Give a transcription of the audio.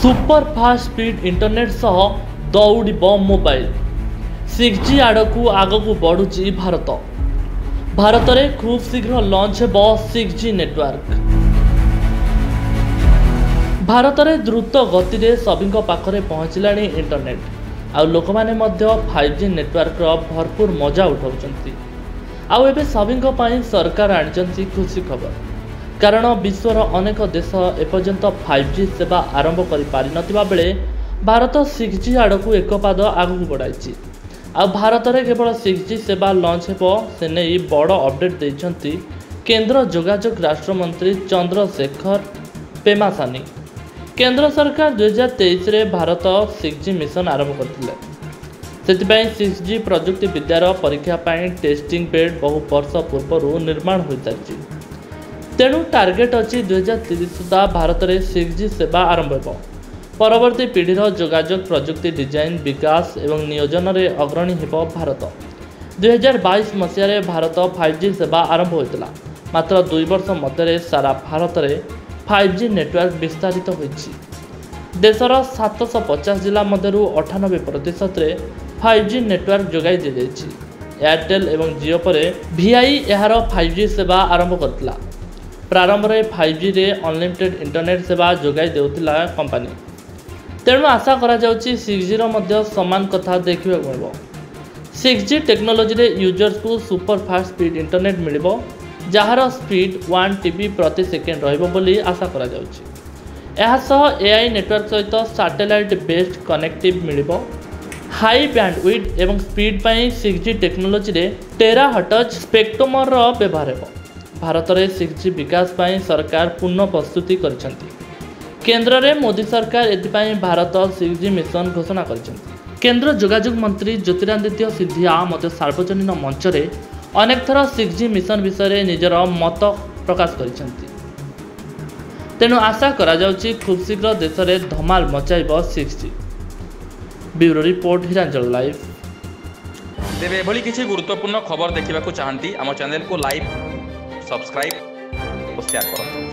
Super fast speed internet सह दौड़ब mobile 6G आड़कू आगकू बढ़ुची Bharat. Bharat में खूब शीघ्र लॉन्च हेब 6G नेटवर्क। भारत में द्रुत गति में सभी पाखरे पहुँचला इंटरनेट आ लोक मैंने 5G नेटवर्क भरपूर मजा उठाउछंती। आउ एबे सभी सरकार आनिचंती खुशी खबर, कारण विश्वर अनेक देश एपर्यंत 5G सेवा आरंभ कर पारि नथिबा बेले भारत 6G आड़कू एक पाद आगू बढ़ाई। आ भारत में केवल 6G सेवा लॉन्च हेब से नहीं बड़ अपडेट देइछंती केंद्र जोगाजोग राष्ट्रमंत्री चंद्रशेखर पेमासानी। केंद्र सरकार 2023 रे भारत 6G मिशन आरंभ करथिले। सेतिपई 6G प्रजुक्ति विद्यार परीक्षा पाई टेस्टिंग बेड बहु वर्ष पूर्व निर्माण हो सारी। तेणु टार्गेट अच्छी 2030 सुधा भारत में 6G सेवा आरंभ हो। परवर्ती पीढ़ीर जोगाजोग प्रजुक्ति डिजाइन विकास एवं नियोजन में अग्रणी हो भारत। 2022 मसीह भारत 5G सेवा आरंभ होता। मात्र 2 वर्ष मध्य सारा भारत में 5G नेटवर्क विस्तारित होइछि। देशर 750 जिला मध्य 98% 5G नेटवर्क जोगाई दी जाइछि। एयरटेल एवं जियो पर VI यार 5G सेवा आरंभ करथिला। प्रारंभ में 5G रे अनलिमिटेड इंटरनेट सेवा जोगाई देउथिला कंपनी। तेणु आशा करा जाउछि 6G रो मध्य समान कथा देखिबा मिलबो। 6G टेक्नोलोजी रे यूजर्स को सुपर फास्ट स्पीड इंटरनेट मिलिबो, जहार स्पीड 1 TB प्रति सेकेंड रहिबो बोली आशा करा जाउछि। एहा सह AI नेटवर्क सहित सैटेलाइट बेस्ड कनेक्टिव मिलिबो। हाई बैंडविड्थ एवं स्पीड पाई 6G टेक्नोलोजी रे टेराहर्ट्ज स्पेक्ट्रम रो व्यवहार हेबो। भारत में 6G विकास पाई सरकार पूर्ण प्रस्तुति करिसेंती। केंद्र में मोदी सरकार एथिपाई भारत 6G मिशन घोषणा करिसेंती। केंद्र जोगाजोग मंत्री ज्योतिरादित्य सिंधिया मध्य सार्वजनिक मंच रे अनेक थर 6G मिशन विषय निजर मत प्रकाश करिसेंती। तेणु आशा करा जाउछि खूब शीघ्र देश में धमाल मचाइब 6G। Bureau report Hiranchal live. तेरे एभली किसी गुरुत्वपूर्ण खबर देखा चाहती आम चैनल को लाइक सब्सक्राइब और शेयर करो।